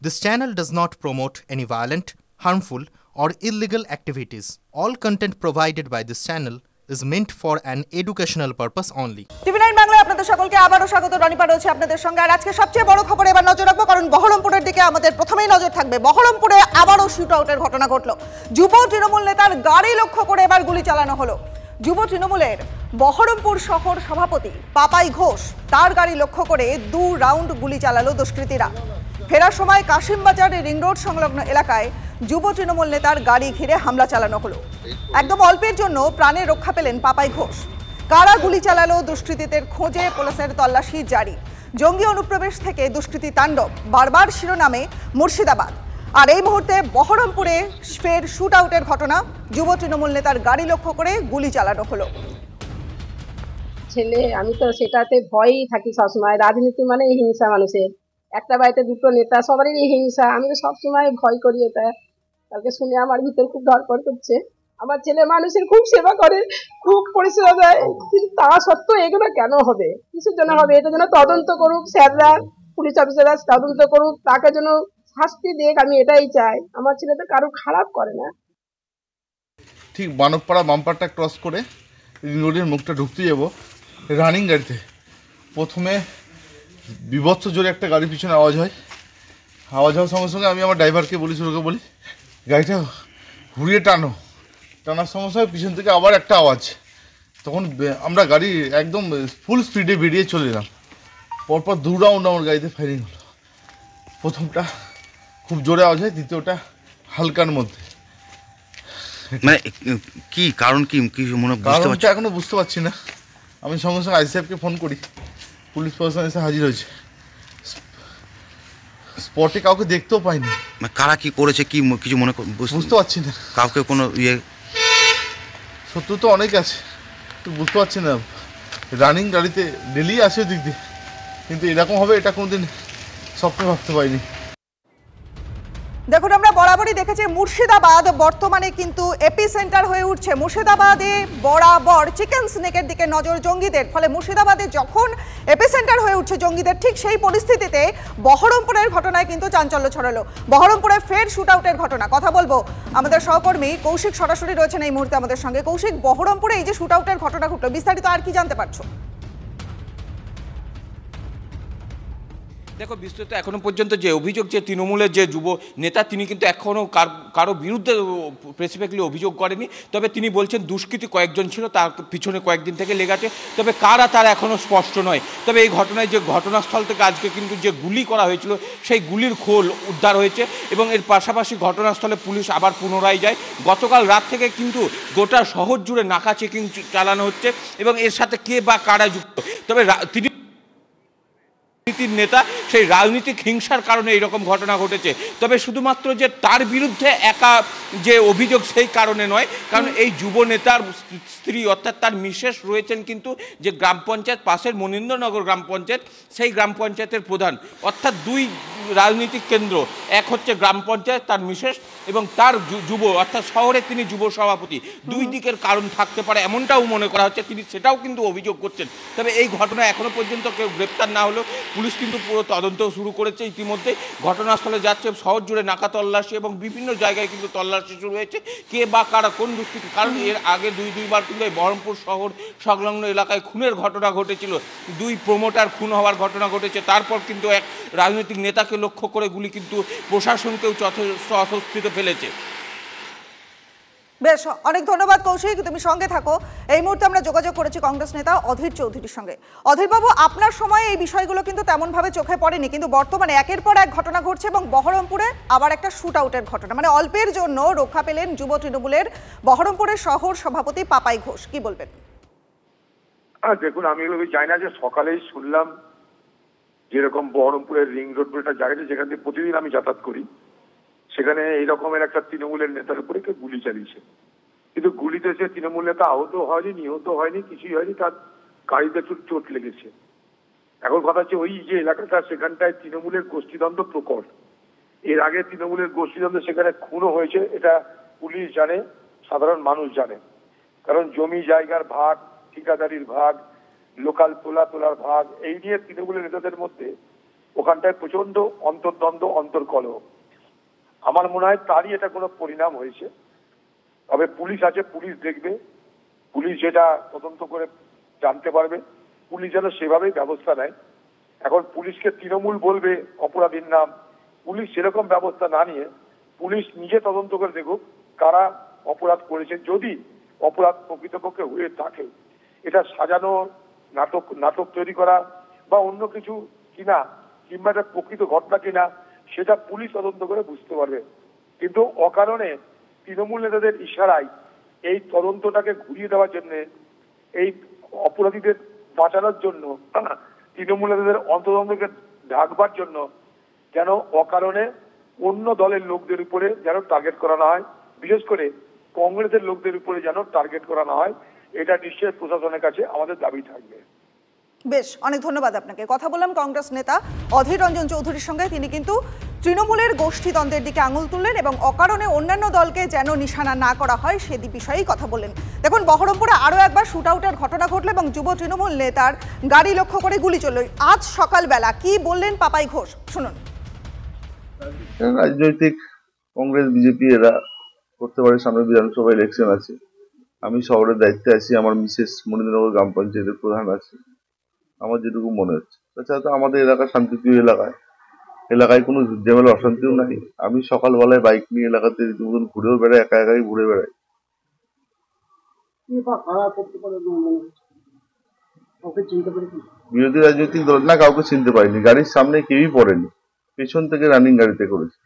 This channel does not promote any violent, harmful, or illegal activities. All content provided by this channel is meant for an educational purpose only. টিভি9 বাংলায় আপনাদের সকলকে আবারও স্বাগত। রনিপা রয়েছে আপনাদের সঙ্গে। আর আজকে সবচেয়ে বড় খবরে এবার নজর রাখবো, কারণ বহরমপুরের দিকে আমাদের প্রথমেই নজর থাকবে। বহরমপুরে আবারও শুট আউটের ঘটনা ঘটলো। যুব তৃণমূল নেতার গাড়ি লক্ষ্য করে এবার গুলি চালানো হলো। যুব তৃণমূলের বহরমপুর শহর সভাপতি পাপাই ঘোষ, তার গাড়ি লক্ষ্য করে 2 রাউন্ড গুলি চালালো দুষ্কৃতীরা। ফেরার সময় কাশিমবাজার রিং রোড সংলগ্ন এলাকায় যুব তৃণমূল নেতার গাড়ি ঘিরে হামলা চালানো হলো। একদম অল্পের জন্য প্রাণে রক্ষা পেলেন পাপাই ঘোষ। কারা গুলি চালালো দুষ্কৃতীদের খোঁজে পুলিশের তল্লাশি জারি। জঙ্গি অনুপ্রবেশ থেকে দুষ্কৃতী তাণ্ডব, বারবার শিরোনামে মুর্শিদাবাদ। আর এই মুহূর্তে বহরমপুরে ফের শুট আউটের ঘটনা। যুব তৃণমূল নেতার গাড়ি লক্ষ্য করে গুলি চালানো হলো। ছেলে, আমি তো সেটাতে ভয়ই থাকি সবসময়। রাজনীতি মানে হিংসা মানুষের, একটা বাড়িতে দুটো নেতা, সবারই হিংসা। আমি তো সবসময় ভয় করি এটা। কালকে শুনে আমার ভিতর খুব ধরপড় করছে। আমার ছেলে মানুষের খুব সেবা করে, খুব পরিষেবা দেয়, কিন্তু তা সত্ত্বেও এগুলো কেন হবে, কিসের জন্য হবে? এটা যেন তদন্ত করুক স্যাররা, পুলিশ অফিসাররা তদন্ত করুক, তাকে যেন শাস্তি দেখ, আমি এটাই চাই। আমার ছেলে তো কারো খারাপ করে না। ঠিক বানকপাড়া বাম্পারটা ক্রস করে রোডের মুখটা ঢুকতে যাবো রানিং গাড়িতে, প্রথমে বিভৎস জোরে একটা গাড়ির পিছনে আওয়াজ হয়। আওয়াজ হওয়ার সঙ্গে সঙ্গে আমি আমার ড্রাইভারকে বলি, শুরুকে বলি গাড়িটা ঘুরিয়ে টানার সঙ্গে সঙ্গে পিছন থেকে আবার একটা আওয়াজ। তখন আমরা গাড়ি একদম ফুল স্পিডে বেরিয়ে চলে এলাম। পরপর 2 রাউন্ড আমার গাড়িতে ফায়ারিং হলো। প্রথমটা খুব জোরে আওয়াজ হয়, দ্বিতীয়টা হালকার মধ্যে। মানে কি কারণ, কি মনে কারণটা এখনো বুঝতে পারছি না। আমি সঙ্গে সঙ্গে আইসি সাহেবকে ফোন করি, পুলিশ প্রশাসন এসে হাজির হয়েছে। স্পটে কাউকে দেখতেও পাইনি। কারা কি করেছে কি কিছু মনে বুঝতে পারছি না। কাউকে কোনো শত্রু তো অনেক আছে, তো বুঝতে পারছি না। রানিং গাড়িতে ডেলি আসে দিক দিয়ে, কিন্তু এরকম হবে এটা কোনোদিন স্বপ্নে ভাবতে পারিনি। দেখুন, আমরা বরাবরই দেখেছি মুর্শিদাবাদ বর্তমানে কিন্তু এপি সেন্টার হয়ে উঠছে। মুর্শিদাবাদে বরাবর চিকেন স্নেকের দিকে নজর জঙ্গিদের, ফলে মুর্শিদাবাদে যখন এপি সেন্টার হয়ে উঠছে জঙ্গিদের, ঠিক সেই পরিস্থিতিতে বহরমপুরের ঘটনায় কিন্তু চাঞ্চল্য ছড়ালো। বহরমপুরে ফের শুট আউটের ঘটনা। কথা বলবো আমাদের সহকর্মী কৌশিক সরাসরি রয়েছেন এই মুহূর্তে আমাদের সঙ্গে। কৌশিক, বহরমপুরে এই যে শুট আউটের ঘটনা ঘটলো, বিস্তারিত আর কি জানতে পারছো? দেখো, বিস্তৃত এখনো পর্যন্ত যে অভিযোগ, যে তৃণমূলের যে যুব নেতা, তিনি কিন্তু এখনও কারো বিরুদ্ধে স্পেসিফিকলি অভিযোগ করেনি। তবে তিনি বলছেন দুষ্কৃতী কয়েকজন ছিল, তার পিছনে কয়েকদিন থেকে লেগেছে, তবে কারা তার এখনও স্পষ্ট নয়। তবে এই ঘটনায় যে ঘটনাস্থল থেকে আজকে কিন্তু যে গুলি করা হয়েছিল, সেই গুলির খোল উদ্ধার হয়েছে এবং এর পাশাপাশি ঘটনাস্থলে পুলিশ আবার পুনরায় যায়। গতকাল রাত থেকে কিন্তু গোটা শহর জুড়ে নাকা চেকিং চালানো হচ্ছে এবং এর সাথে কে বা কারা যুক্ত। তবে তিনি নেতা, সেই রাজনৈতিক হিংসার কারণে এইরকম ঘটনা ঘটেছে। তবে শুধুমাত্র যে তার বিরুদ্ধে একা যে অভিযোগ সেই কারণে নয়, কারণ এই যুব নেতার স্ত্রী অর্থাৎ তার মিসেস রয়েছেন কিন্তু যে গ্রাম পঞ্চায়েত পাশের মনীন্দ্রনগর গ্রাম পঞ্চায়েত, সেই গ্রাম পঞ্চায়েতের প্রধান। অর্থাৎ 2 রাজনৈতিক কেন্দ্র, এক হচ্ছে গ্রাম পঞ্চায়েত, তার মিসেস, এবং তার যুব অর্থাৎ শহরে তিনি যুব সভাপতি। 2 দিকের কারণ থাকতে পারে এমনটাও মনে করা হচ্ছে, তিনি সেটাও কিন্তু অভিযোগ করছেন। তবে এই ঘটনা এখনো পর্যন্ত কেউ গ্রেপ্তার না হলেও পুলিশ কিন্তু পুরো তদন্ত শুরু করেছে। ইতিমধ্যে ঘটনাস্থলে যাচ্ছে, শহর জুড়ে নাকা তল্লাশি এবং বিভিন্ন জায়গায় কিন্তু তল্লাশি শুরু হয়েছে। কে বা কারা, কোন দুষ্কৃতী, কারণ এর আগে 2বার কিন্তু এই বহরমপুর শহর সংলগ্ন এলাকায় খুনের ঘটনা ঘটেছিল। 2 প্রমোটার খুন হওয়ার ঘটনা ঘটেছে। তারপর কিন্তু এক রাজনৈতিক নেতাকে লক্ষ্য করে গুলি কিন্তু প্রশাসনকেও যথেষ্ট অস্বস্তিতে ফেলেছে। বেশ, অনেক ধন্যবাদ কৌশিক, তুমি সঙ্গে থাকো। এই মুহূর্তে আমরা যোগাযোগ করেছি কংগ্রেস নেতা অধীর চৌধুরীর সঙ্গে। অধীর বাবু, আপনার সময় এই বিষয়গুলো কিন্তু তেমনভাবে চোখে পড়েনি, কিন্তু বর্তমানে একের পর এক ঘটনা ঘটছে এবং বহরমপুরে আবার একটা শুট আউটের ঘটনা। মানে অল্পের জন্য রক্ষা পেলেন যুব তৃণমূলের বহরমপুরের শহর সভাপতি পাপাই ঘোষ, কি বলবেন? দেখুন, আমি চাই না যে সকালেই শুনলাম যেরকম বহরমপুরের রিং রোড বলে একটা জায়গাটা, যেখান থেকে প্রতিদিন আমি যাতায়াত করি, সেখানে এই রকমের একটা তৃণমূলের নেতার উপরে কেউ গুলি চালিয়েছে। কিন্তু গুলিতে সে তৃণমূল নেতা আহত হয়নি, নিহত হয়নি, কিছুই হয়নি, তার গাড়িতে একটু চোট লেগেছে। এখন কথা হচ্ছে ওই যে এলাকাটা, সেখানটায় তৃণমূলের গোষ্ঠীদ্বন্দ্ব প্রকট। এর আগে তৃণমূলের গোষ্ঠীদ্বন্দ্ব সেখানে খুনও হয়েছে, এটা পুলিশ জানে, সাধারণ মানুষ জানে। কারণ জমি জায়গার ভাগ, ঠিকাদারির ভাগ, লোকাল তোলার ভাগ, এই নিয়ে তৃণমূলের নেতাদের মধ্যে ওখানটায় প্রচন্ড অন্তর্দ্বন্দ্ব, অন্তর্কলহ। আমার মনে হয় তারই এটা কোনো পরিণাম হয়েছে। তবে পুলিশ আছে, পুলিশ দেখবে, পুলিশ যেটা তদন্ত করে জানতে পারবে, পুলিশ যেন সেভাবেই ব্যবস্থা নেয়। এখন পুলিশকে তৃণমূল বলবে অপরাধীর নাম, পুলিশ সেরকম ব্যবস্থা না নিয়ে পুলিশ নিজে তদন্ত করে দেখুক কারা অপরাধ করেছে। যদি অপরাধ প্রকৃতপক্ষে হয়ে থাকে, এটা সাজানো নাটক তৈরি করা বা অন্য কিছু কিনা, কিংবা এটা প্রকৃত ঘটনা কিনা, সেটা পুলিশ তদন্ত করে বুঝতে পারবে। কিন্তু অকারণে তৃণমূল নেতাদের ইশারায় এই তদন্তটাকে ঘুরিয়ে দেওয়ার জন্য, এই অপরাধীদের বাঁচানোর জন্য, তৃণমূল নেতাদের অন্তর্দ্বন্দ্বকে ঢাকবার জন্য যেন অকারণে অন্য দলের লোকদের উপরে যেন টার্গেট করা না হয়, বিশেষ করে কংগ্রেসের লোকদের উপরে যেন টার্গেট করা না হয়, এটা নিশ্চয়ই প্রশাসনের কাছে আমাদের দাবি থাকবে। বেশ, অনেক ধন্যবাদ আপনাকে। কথা বললাম কংগ্রেস নেতা অধীর রঞ্জন চৌধুরীর সঙ্গে। তিনি কিন্তু তৃণমূলের গোষ্ঠীদ্বন্দ্বের দিকে আঙুল তুললেন এবং অকারণে অন্যান্য দলকে যেন নিশানা না করা হয় সে বিষয়েই কথা বললেন। দেখুন, বহরমপুরে আরও একবার শুট আউটের ঘটনা ঘটল এবং যুব তৃণমূল নেতার গাড়ি লক্ষ্য করে গুলি চলল। আজ সকালবেলা কি বললেন পাপাই ঘোষ, শুনুন। রাজনৈতিক কংগ্রেস বিজেপি এরা করতে পারে, সামনে বিধানসভা ইলেকশন আছে, আমি শহরের দায়িত্বে আছি, আমার মিসেস মনিন্দ্রনগর গ্রাম পঞ্চায়েতের প্রধান আছে, আমার যেটুকু মনে হচ্ছে। তাছাড়া তো আমাদের এলাকা শান্তিপ্রিয় এলাকায় কোনো ঝামেলা অশান্তিও নাই। আমি সকালবেলায় বাইক নিয়ে এলাকাতে রীতিমতন ঘুরেও বেড়াই, একাই ঘুরে বেড়াই। বিরোধী রাজনৈতিক দল না, কাউকে চিনতে পারিনি। গাড়ির সামনে কেউই পড়েনি, পেছন থেকে রানিং গাড়িতে করেছে,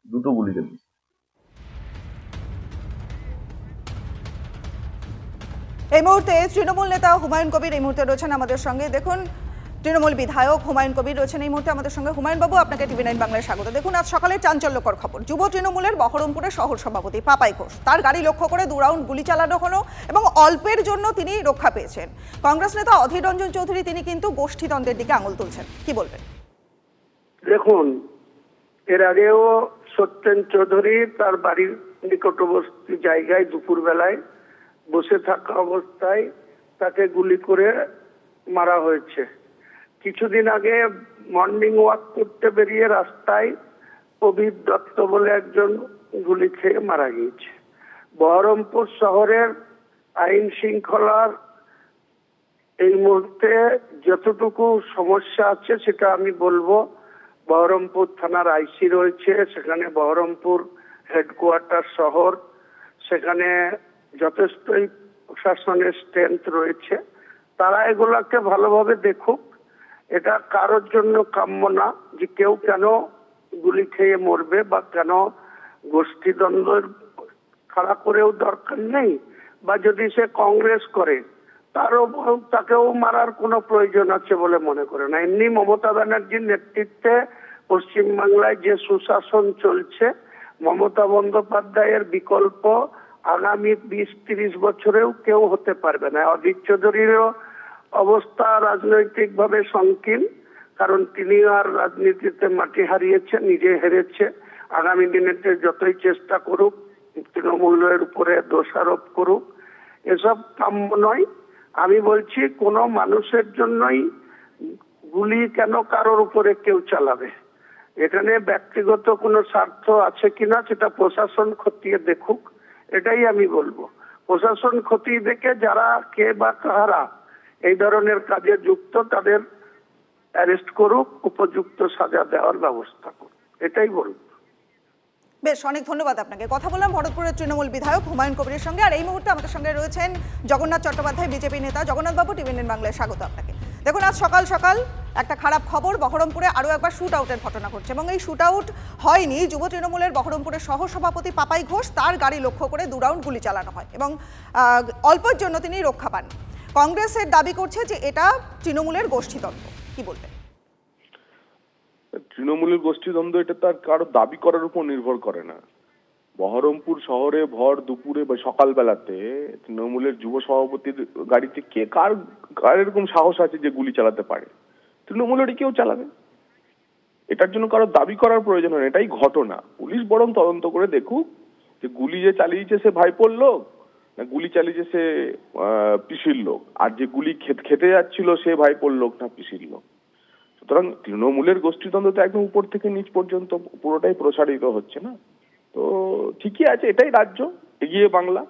দুটো গুলি চলেছে। এই মুহূর্তে তৃণমূল নেতা হুমায়ুন কবির এই মুহূর্তে রয়েছেন আমাদের সঙ্গে। দেখুন, তৃণমূল বিধায়ক হুমায়ুন কবির রয়েছেন এই মুহূর্তে আমাদের সঙ্গে। হুমায়ুন বাবু, আপনাকে টিভি9 বাংলায় স্বাগত। দেখুন, আজ সকালে চাঞ্চল্যকর খবর। যুব তৃণমূলের বহরমপুরের শহর সভাপতি পাপাই ঘোষ, তার গাড়ি লক্ষ্য করে 2 রাউন্ড গুলি চালানো হলো এবং অল্পের জন্য তিনি রক্ষা পেয়েছেন। কংগ্রেস নেতা অধীর রঞ্জন চৌধুরী তিনি কিন্তু গোষ্ঠীদ্বন্দ্বের দিকে আঙুল তুলছেন, কি বলবেন? দেখুন, এর আগেও সত্যেন চৌধুরী তার বাড়ির নিকটবর্তী জায়গায় দুপুর বেলায় বসে থাকা অবস্থায় তাকে গুলি করে মারা হয়েছে। কিছুদিন আগে মর্নিং ওয়াক করতে বেরিয়ে রাস্তায় প্রবীর দত্ত বলে একজন গুলি খেয়ে মারা গিয়েছে। বহরমপুর শহরের আইন শৃঙ্খলার এই মুহূর্তে যতটুকু সমস্যা আছে সেটা আমি বলবো। বহরমপুর থানার আইসি রয়েছে, সেখানে বহরমপুর হেডকোয়ার্টার শহর, সেখানে যথেষ্টই প্রশাসনের স্ট্রেংথ রয়েছে। তারা এগুলাকে ভালোভাবে দেখুক। এটা কারোর জন্য কাম্য না যে কেউ কেন গুলি খেয়ে মরবে বা কেন গোষ্ঠীদ্বন্দ্বের খাড়া করেও দরকার নেই, বা যদি সে কংগ্রেস করে তাকেও মারার কোনো প্রয়োজন আছে বলে মনে করে না। এমনি মমতা ব্যানার্জির নেতৃত্বে পশ্চিমবাংলায় যে সুশাসন চলছে, মমতা বন্দ্যোপাধ্যায়ের বিকল্প আগামী 20-30 বছরেও কেউ হতে পারবে না। অধীর চৌধুরীরও অবস্থা রাজনৈতিক ভাবে সংকীর্ণ, কারণ তিনি আর রাজনীতিতে মাটি হারিয়েছে, নিজে হেরেছে। আগামী দিনেতে যতই চেষ্টা করুক, তৃণমূলের উপরে দোষারোপ করুক, এসব কাম্য নয়। আমি বলছি কোনো মানুষের জন্যই গুলি কেন কারোর উপরে কেউ চালাবে? এখানে ব্যক্তিগত কোনো স্বার্থ আছে কিনা সেটা প্রশাসন খতিয়ে দেখুক, এটাই আমি বলবো। প্রশাসন খতিয়ে দেখে যারা কে বা কারা এই ধরনের কাজে যুক্ত তাদের অ্যারেস্ট করুক, উপযুক্ত সাজা দেওয়ার ব্যবস্থা করুক, এটাই বলবো। বেশ, অনেক ধন্যবাদ আপনাকে। কথা বললাম ভরতপুরের তৃণমূল বিধায়ক হুমায়ুন কবিরের সঙ্গে। আর এই মুহূর্তে আমাদের সঙ্গে রয়েছেন জগন্নাথ চট্টোপাধ্যায়, বিজেপি নেতা। জগন্নাথ বাবু, টিভি9 বাংলায় স্বাগত আপনাকে। দেখুন, আজ সকাল সকাল একটা খারাপ খবর, বহরমপুরে আরও একবার শুট আউটের ঘটনা ঘটছে এবং এই শুট আউট হয়নি। যুব তৃণমূলের বহরমপুরের সহসভাপতি পাপাই ঘোষ, তার গাড়ি লক্ষ্য করে 2 রাউন্ড গুলি চালানো হয় এবং অল্পের জন্য তিনি রক্ষা পান। কংগ্রেসের দাবি করছে যে এটা তৃণমূলের গোষ্ঠীদ্বন্দ্ব, কি বলবেন? তৃণমূলের গোষ্ঠীদ্বন্দ্ব এটা তার কারো দাবি করার উপর নির্ভর করে না। বহরমপুর শহরে ভর দুপুরে বা সকালবেলাতে তৃণমূলের যুব সভাপতির গাড়িতে কে কার এরকম সাহস আছে যে গুলি চালাতে পারে? তৃণমূলেরই কেউ চালাবে, এটার জন্য কারো দাবি করার প্রয়োজন হয় না। এটাই ঘটনা। পুলিশ বরং তদন্ত করে দেখুক যে গুলি যে চালিয়েছে সে ভাইপোর লোক না গুলি চালিয়েছে সে পিসির লোক, আর যে গুলি খেতে যাচ্ছিল সে ভাইপোর লোক না পিসির লোক। সুতরাং তৃণমূলের গোষ্ঠীদ্বন্দ্ব তো একদম উপর থেকে নিচ পর্যন্ত পুরোটাই প্রসারিত হচ্ছে না। তো ঠিকই আছে, এটাই রাজ্য, এগিয়ে বাংলা,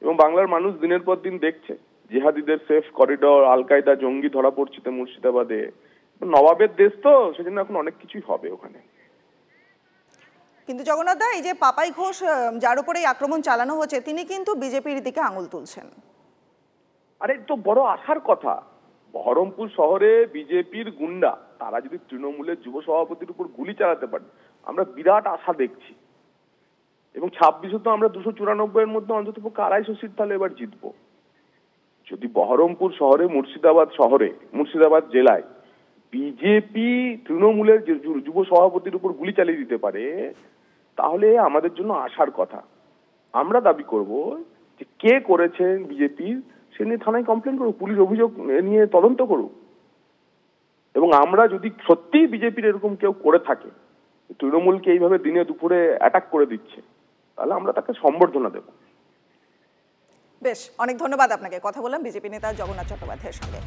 এবং বাংলার মানুষ দিনের পর দিন দেখছে জিহাদিদের সেফ করিডোর, আল কায়দা জঙ্গি ধরা পড়ছে মুর্শিদাবাদে। নবাবের দেশ তো, সেজন্য এখন অনেক কিছুই হবে ওখানে। কিন্তু জগন্নাথ দা, এই যে পাপাই ঘোষ যার উপরে আক্রমণ চালানো হচ্ছে, তিনি কিন্তু বিজেপির দিকে আঙুল তুলছেন। আরে তো বড় আশার কথা, বহরমপুর শহরে বিজেপির গুন্ডা তারা যদি তৃণমূলের যুব সভাপতির উপর গুলি চালাতে পারে, আমরা বিরাট আশা দেখছি। এবং 26-এ তো আমরা 294-এর মধ্যে অন্তত পক্ষে 250 সিট তাহলে এবার জিতবো। যদি বহরমপুর শহরে, মুর্শিদাবাদ জেলায় বিজেপি তৃণমূলের যুব সভাপতির উপর গুলি চালিয়ে দিতে পারে, তাহলে আমাদের জন্য আশার কথা। আমরা দাবি করব যে কে করেছেন বিজেপির, সে নিয়ে থানায় কমপ্লেন করুক, পুলিশ অভিযোগ নিয়ে তদন্ত করুক। এবং আমরা যদি সত্যিই বিজেপির এরকম কেউ করে থাকে, তৃণমূলকে এইভাবে দিনে দুপুরে অ্যাটাক করে দিচ্ছে, তাহলে আমরা তাকে সম্বর্ধনা দেব। বেশ, অনেক ধন্যবাদ আপনাকে। কথা বললাম বিজেপি নেতা জগন্নাথ চট্টোপাধ্যায়ের সঙ্গে।